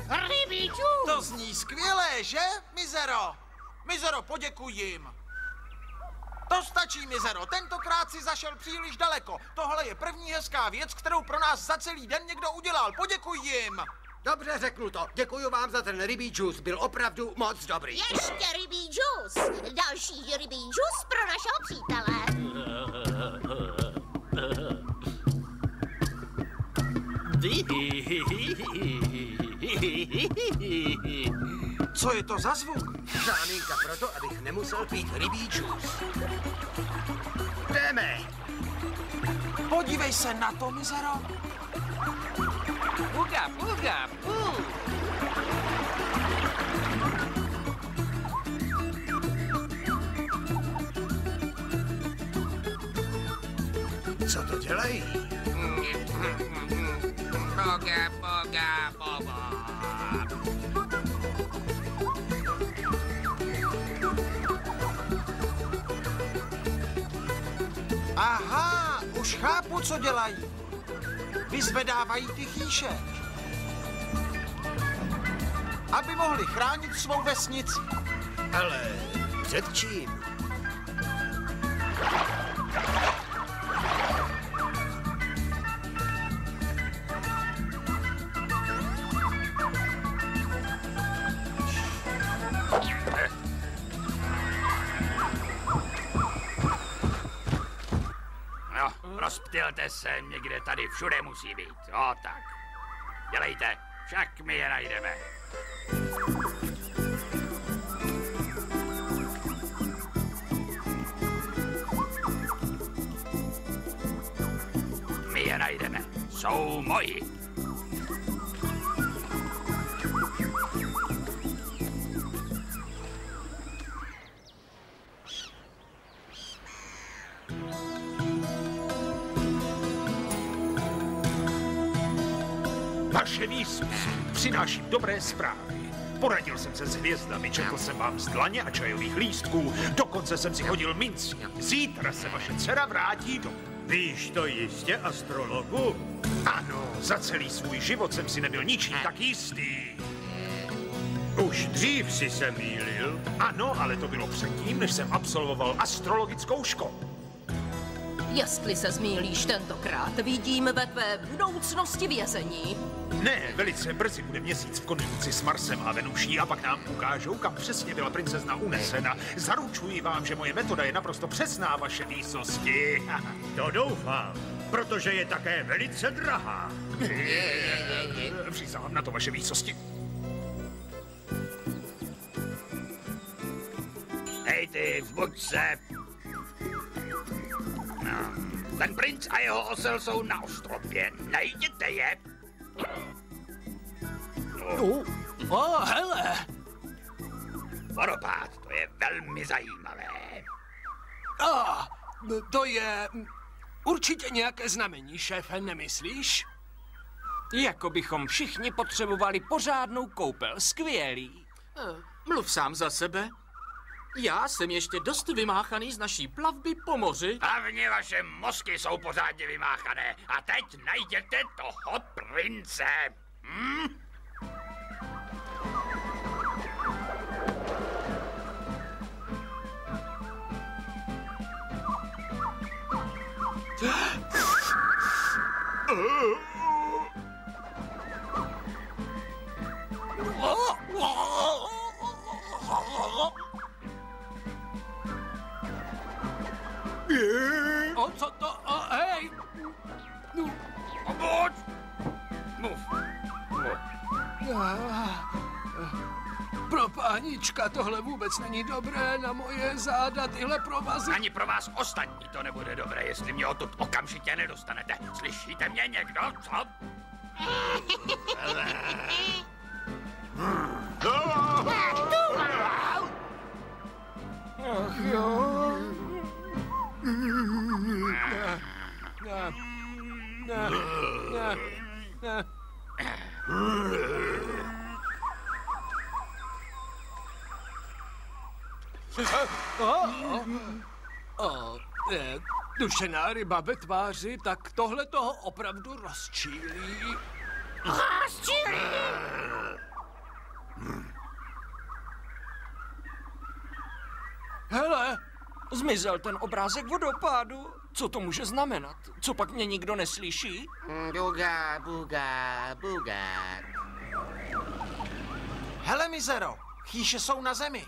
rybí džus. To zní skvěle, že, Mizero? Mizero, poděkuj jim. To To stačí, Mizero, tentokrát si zašel příliš daleko. Tohle je první hezká věc, kterou pro nás za celý den někdo udělal. Poděkuj jim. Dobře, řeknu to. Děkuji vám za ten rybí džus, byl opravdu moc dobrý. Ještě rybí džus. Další rybí džus pro našeho přítele. Co je to za zvuk? Záminka proto, abych nemusel pít rybí džus. Jdeme. Podívej se na to, Mizero. Buga, buga, bu. Co to dělají? Boga, boga, boga. Aha, už chápu, co dělají. Vyzvedávají ty chýše. Aby mohli chránit svou vesnici. Ale před čím? Rozptylte se, někde tady všude musí být. Jo, tak. Dělejte, však my je najdeme. My je najdeme. Jsou moji. Vaše výsost, přináším dobré zprávy. Poradil jsem se s hvězdami, četl jsem vám z dlaně a čajových lístků, dokonce jsem si hodil minci. Zítra se vaše dcera vrátí domů. Víš to jistě, astrologu? Ano, za celý svůj život jsem si nebyl ničím tak jistý. Už dřív si se mýlil. Ano, ale to bylo předtím, než jsem absolvoval astrologickou školu. Jestli se zmýlíš tentokrát, vidím ve tvé budoucnosti vězení. Ne, velice brzy bude měsíc v konjunkci s Marsem a Venuší a pak nám ukážou, kam přesně byla princezna unesena. Zaručuji vám, že moje metoda je naprosto přesná, vaše výsosti. To doufám, protože je také velice drahá. Přísahám na to, vaše výsosti. Hej ty, vzbuď se. No, ten princ a jeho osel jsou na ostrově. Najděte je. Hele! Vodopád, to je velmi zajímavé. To je určitě nějaké znamení, šéfe, nemyslíš? Jako bychom všichni potřebovali pořádnou koupel, skvělý. Mluv sám za sebe. Já jsem ještě dost vymáchaný z naší plavby po moři. Hlavně vaše mozky jsou pořádně vymáchané. A teď najděte toho prince. Co to? Hej! Pojď! Mluv. Pro pánička, tohle vůbec není dobré na moje záda, tyhle provazy. Ani pro vás ostatní to nebude dobré, jestli mě odtud okamžitě nedostanete. Slyšíte mě někdo, co? Ach jo. Dušená ryba ve tváři, tak tohle toho opravdu rozčílí. Rozčílí! Hele, Zmizel ten obrázek vodopádu. Co to může znamenat? Co pak mě nikdo neslyší? Buga, buga, buga. Hele, Mizero, chýše jsou na zemi.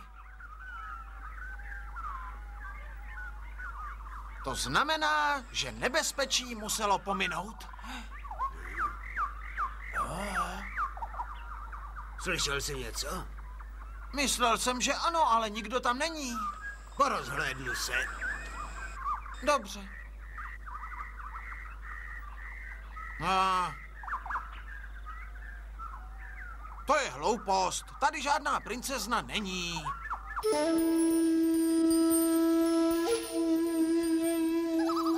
To znamená, že nebezpečí muselo pominout. Slyšel jsi něco? Myslel jsem, že ano, ale nikdo tam není. Porozhlédnu se. Dobře. To je hloupost. Tady žádná princezna není.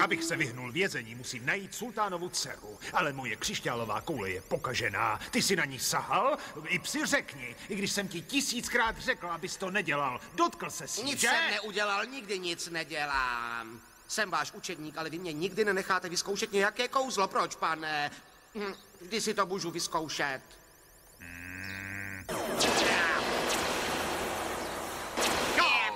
Abych se vyhnul vězení, musím najít sultánovu dceru. Ale moje křišťálová koule je pokažená. Ty si na ní sahal? I psi řekni. I když jsem ti 1000krát řekl, abys to nedělal. Dotkl se si, Nic že? jsem neudělal, nikdy nic nedělám. Jsem váš učedník, ale vy mě nikdy nenecháte vyzkoušet nějaké kouzlo. Proč, pane? Kdy si to můžu vyzkoušet?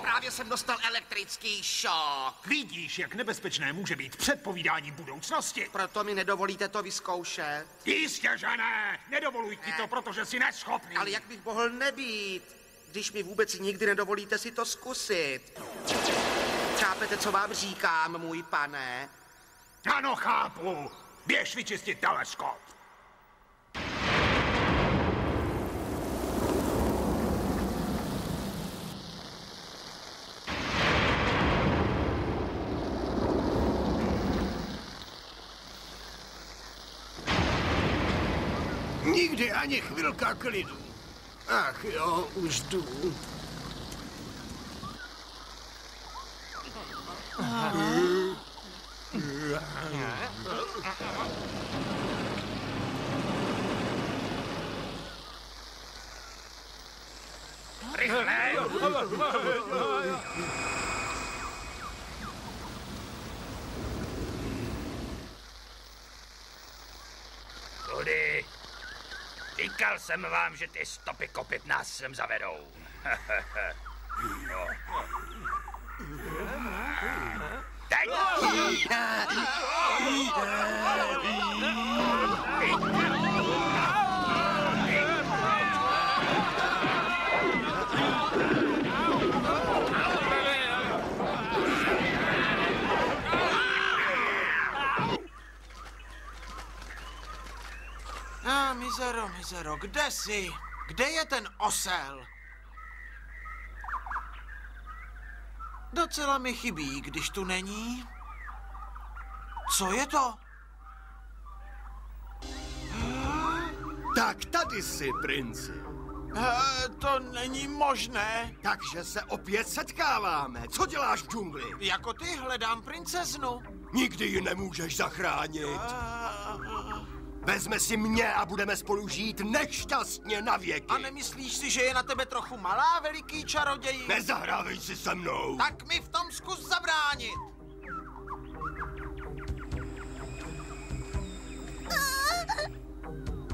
Právě jsem dostal elektrický šok. Vidíš, jak nebezpečné může být předpovídání budoucnosti. Proto mi nedovolíte to vyzkoušet? Jistě, že ne. Nedovoluj ti to, protože jsi neschopný. Ale jak bych mohl nebýt, když mi vůbec nikdy nedovolíte si to zkusit? Chápete, co vám říkám, můj pane? Ano, chápu. Běž vyčistit teleskop. Nikdy ani chvilka klidu. Ach jo, už jdu. Rychle! Tudy. Říkal jsem vám, že ty stopy kopyt nás sem zavedou. No. Teď! Mizero, Mizero, kde jsi? Kde je ten osel? Docela mi chybí, když tu není. Co je to? Tak tady jsi, princi. To není možné. Takže se opět setkáváme. Co děláš v džungli? Jako ty hledám princeznu. Nikdy ji nemůžeš zachránit. Vezme si mě a budeme spolu žít nešťastně na věky. A nemyslíš si, že je na tebe trochu malá, veliký čaroděj? Nezahrávej si se mnou. Tak mi v tom zkus zabránit.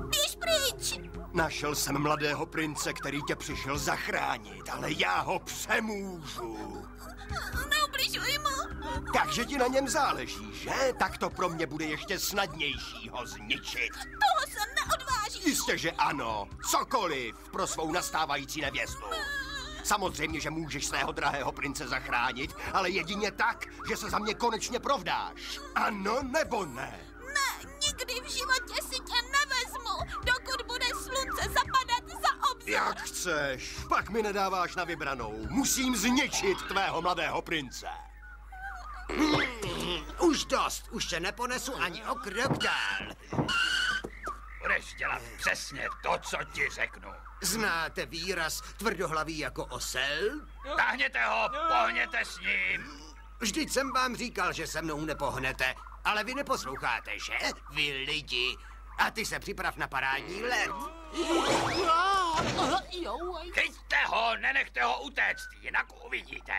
Běž pryč! Našel jsem mladého prince, který tě přišel zachránit, ale já ho přemůžu. Neubližuj mu. Takže ti na něm záleží, že? Tak to pro mě bude ještě snadnější ho zničit. Toho se neodvážíš. Jistě, že ano. Cokoliv pro svou nastávající nevěstu. Samozřejmě, že můžeš svého drahého prince zachránit, ale jedině tak, že se za mě konečně provdáš. Ano nebo ne? Ne, nikdy v životě si tě nevezmu, dokud bude slunce zapadat za obzor. Jak chceš, pak mi nedáváš na vybranou. Musím zničit tvého mladého prince. Už dost, už tě neponesu ani o krok dál. Budeš dělat přesně to, co ti řeknu. Znáte výraz tvrdohlavý jako osel? Táhněte ho, pohněte s ním. Vždyť jsem vám říkal, že se mnou nepohnete, ale vy neposloucháte, že? Vy lidi. A ty se připrav na parádní let. Chyťte ho, nenechte ho utéct, jinak uvidíte.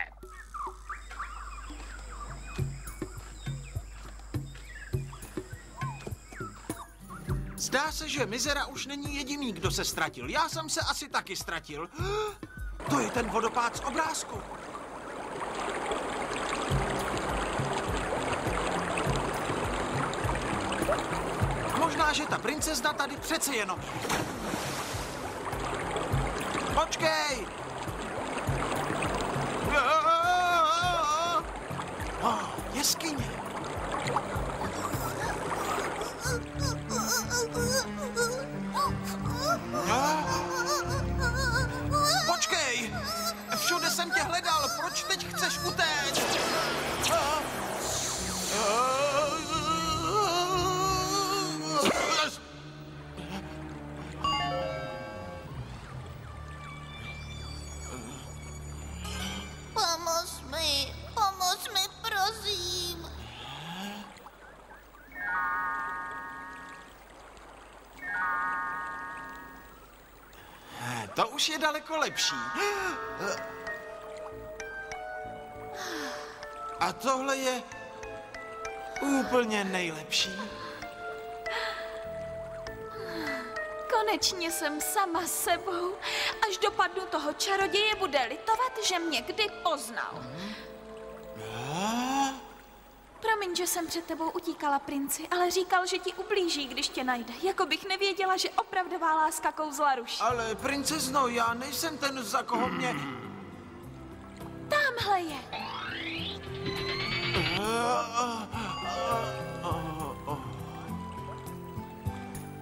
Zdá se, že Mizera už není jediný, kdo se ztratil. Já jsem se asi taky ztratil. To je ten vodopád z obrázku. říká, že ta princezna tady přece jenom je. Počkej! Jeskyně. Počkej! Všude jsem tě hledal, proč teď chceš utéct? Pomoz mi, prosím. To už je daleko lepší. A tohle je úplně nejlepší. Konečně jsem sama s sebou. Až dopadnu toho čaroděje, bude litovat, že mě kdy poznal. Promiň, že jsem před tebou utíkala, princi, ale říkal, že ti ublíží, když tě najde. Jako bych nevěděla, že opravdová láska kouzla ruší. Ale princezno, já nejsem ten, za koho mě... Támhle je.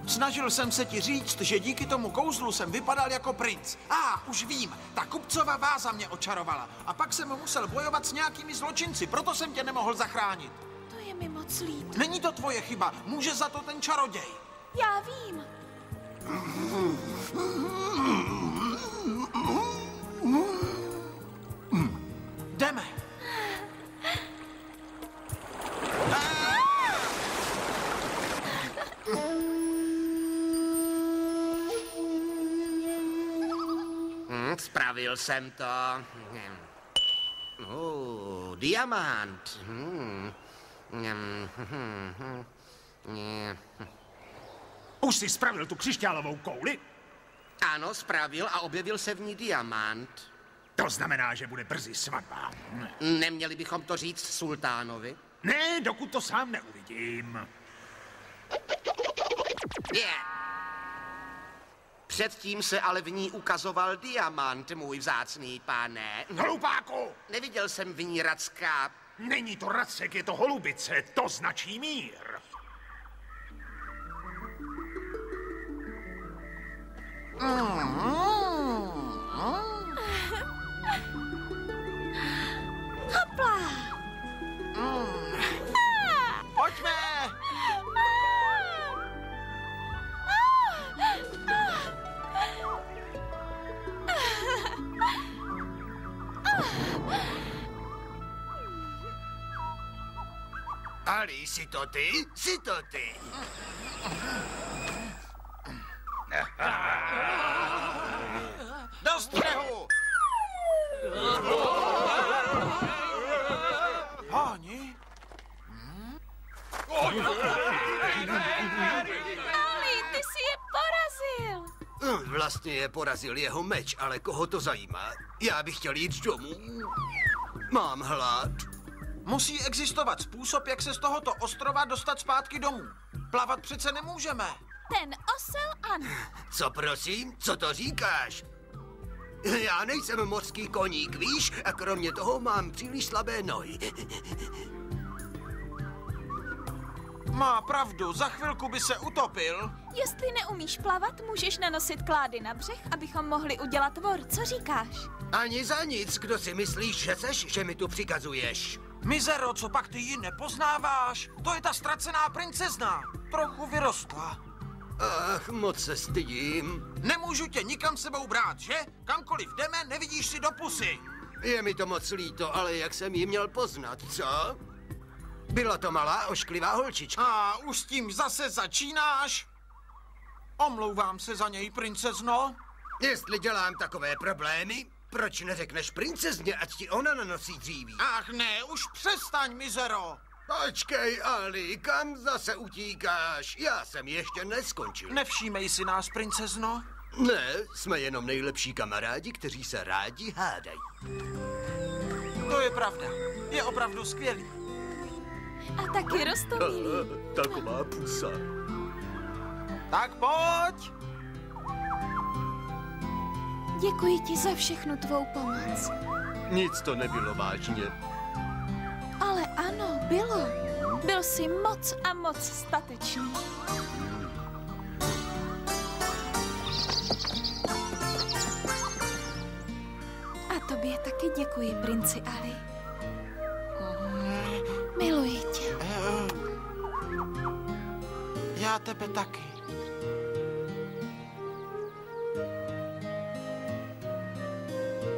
Snažil jsem se ti říct, že díky tomu kouzlu jsem vypadal jako princ. Už vím, ta kupcova váza mě očarovala. A pak jsem musel bojovat s nějakými zločinci, proto jsem tě nemohl zachránit. To je mi moc líto. Není to tvoje chyba, může za to ten čaroděj. Já vím. Jdeme. Spravil jsem to. Diamant. Už jsi spravil tu křišťálovou kouli? Ano, spravil a objevil se v ní diamant. To znamená, že bude brzy svatba. Neměli bychom to říct sultánovi? Ne, dokud to sám neuvidím. Předtím se ale v ní ukazoval diamant, můj vzácný pane. Hlupáku! Neviděl jsem v ní racka. Není to racek, je to holubice, to značí mír. Hopla! Pojďme! Ali, jsi to ty? Jsi to ty? Do střehu! Páni? Ali, ty jsi je porazil. Vlastně je porazil jeho meč, ale koho to zajímá? Já bych chtěl jít domů. Mám hlad. Musí existovat způsob, jak se z tohoto ostrova dostat zpátky domů. Plavat přece nemůžeme. Ten osel ano. Co prosím? Co to říkáš? Já nejsem mořský koník, víš? A kromě toho mám příliš slabé nohy. Má pravdu, za chvilku by se utopil. Jestli neumíš plavat, můžeš nanosit klády na břeh, abychom mohli udělat vor. Co říkáš? Ani za nic, kdo si myslíš, že seš, že mi tu přikazuješ. Mizero, co pak ty ji nepoznáváš? To je ta ztracená princezna. Trochu vyrostla. Ach, moc se stydím. Nemůžu tě nikam sebou brát, že? Kamkoliv jdeme, nevidíš si do pusy. Je mi to moc líto, ale jak jsem ji měl poznat, co? Byla to malá, ošklivá holčička. Už s tím zase začínáš? Omlouvám se za něj, princezno. Jestli dělám takové problémy, proč neřekneš princezně, ať ti ona nanosí dříví? Ach ne, už přestaň, Mizero. Počkej, Ali, kam zase utíkáš? Já jsem ještě neskončil. Nevšímej si nás, princezno. Ne, jsme jenom nejlepší kamarádi, kteří se rádi hádají. To je pravda. Je opravdu skvělý. A taky rostomilý. Taková pusa. Tak pojď. Děkuji ti za všechnu tvou pomoc. Nic to nebylo vážně. Ale ano, bylo. Byl jsi moc a moc statečný. A tobě taky děkuji, princi Ali. Miluji tě. Já tebe taky.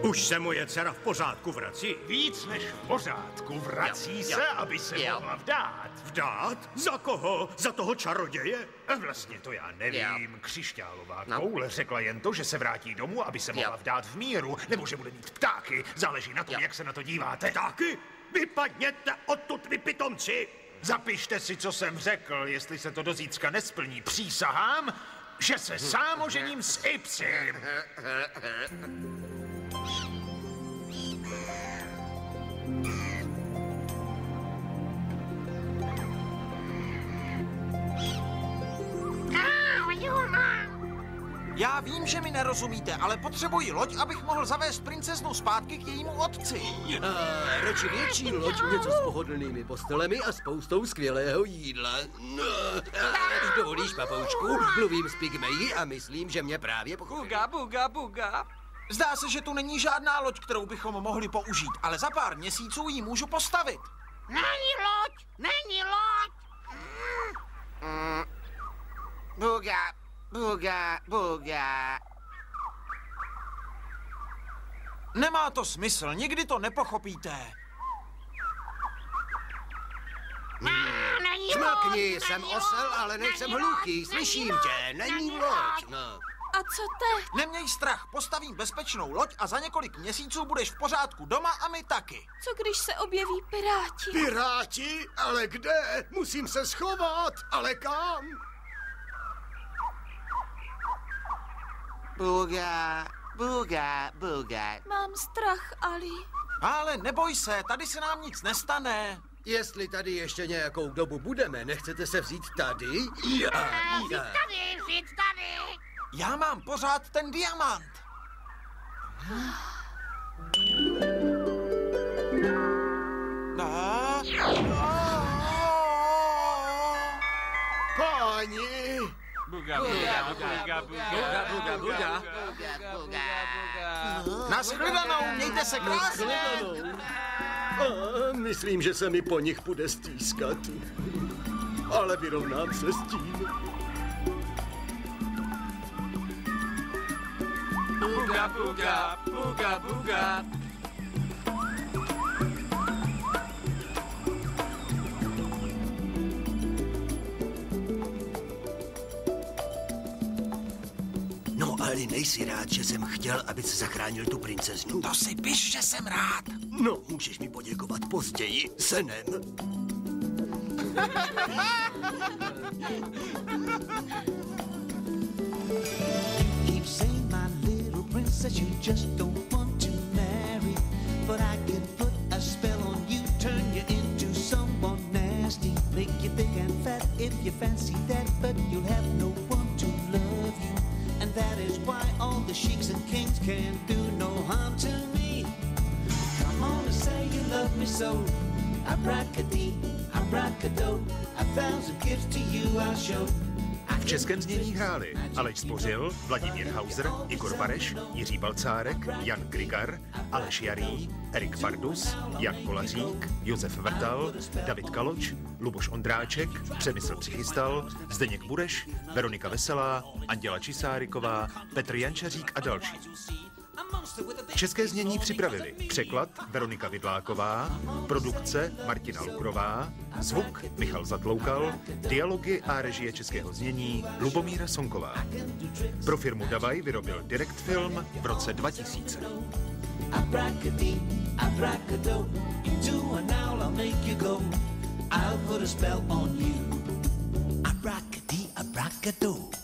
Už se moje dcera v pořádku vrací? Víc než v pořádku. Vrací se, aby se mohla vdát. Vdát? Za koho? Za toho čaroděje? Vlastně to já nevím. Křišťálová koule řekla jen to, že se vrátí domů, aby se mohla vdát v míru, nebo že bude mít ptáky. Záleží na tom, jak se na to díváte. Ptáky? Vypadněte odtud, vy pitomci! Zapište si, co jsem řekl. Jestli se to do zítřka nesplní, přísahám, že se sám ožením s Ipsim. Já vím, že mi nerozumíte, ale potřebuji loď, abych mohl zavést princeznu zpátky k jejímu otci. Radši větší loď, něco s pohodlnými postelemi a spoustou skvělého jídla. Dovolíš, papoučku? Mluvím s pygmeji a myslím, že mě právě pochopili. Buga, buga, buga. Zdá se, že tu není žádná loď, kterou bychom mohli použít, ale za pár měsíců ji můžu postavit. Není loď! Není loď! Buga, buga, buga. Nemá to smysl, nikdy to nepochopíte. Není Zmlkni, jsem osel, ale nejsem hluchý, slyším tě, není loď. No. A co teď? Neměj strach, postavím bezpečnou loď a za několik měsíců budeš v pořádku doma a my taky. Co když se objeví piráti? Piráti? Ale kde? Musím se schovat. Ale kam? Buga, buga, buga. Mám strach, Ali. Ale neboj se, tady se nám nic nestane. Jestli tady ještě nějakou dobu budeme, nechcete se vzít tady? Vzít tady! Já mám pořád ten diamant. Páni! Buga, buga, buga, buga, buga, buga, buga. Nashledanou, mějte se krásně. Myslím, že se mi po nich bude stýskat. Ale vyrovnám se s tím. Buga, buga, buga, buga. No, ale nejsi rád, že jsem chtěl, aby se zachránil tu princeznu? To si piš, že jsem rád. No, můžeš mi poděkovat později, senem. Keep saying, my little princess, you just don't want to marry. But I can put a spell on you, turn you into someone nasty. Make you thick and fat if you fancy that, but you'll have no one to love you. And that is why all the sheiks and kings can't do no harm to me. Come on and say you love me so. Abracadee, abracado, 1,000 gifts to you I'll show. V českém znění hráli Aleš Spořil, Vladimír Hauser, Igor Bareš, Jiří Balcárek, Jan Grigar, Aleš Jarý, Erik Pardus, Jan Kolařík, Josef Vrtal, David Kaloč, Luboš Ondráček, Přemysl Přichystal, Zdeněk Bureš, Veronika Veselá, Anděla Čisáriková, Petr Jančařík a další. České znění připravili překlad Veronika Vidláková, produkce Martina Lukrová, zvuk Michal Zatloukal, dialogy a režie českého znění Lubomíra Sonková. Pro firmu Davaj vyrobil Direct Film v roce 2000. Abracadee, abracado, into an owl I'll make you go. I'll put a spell on you. Abracadee, abracado.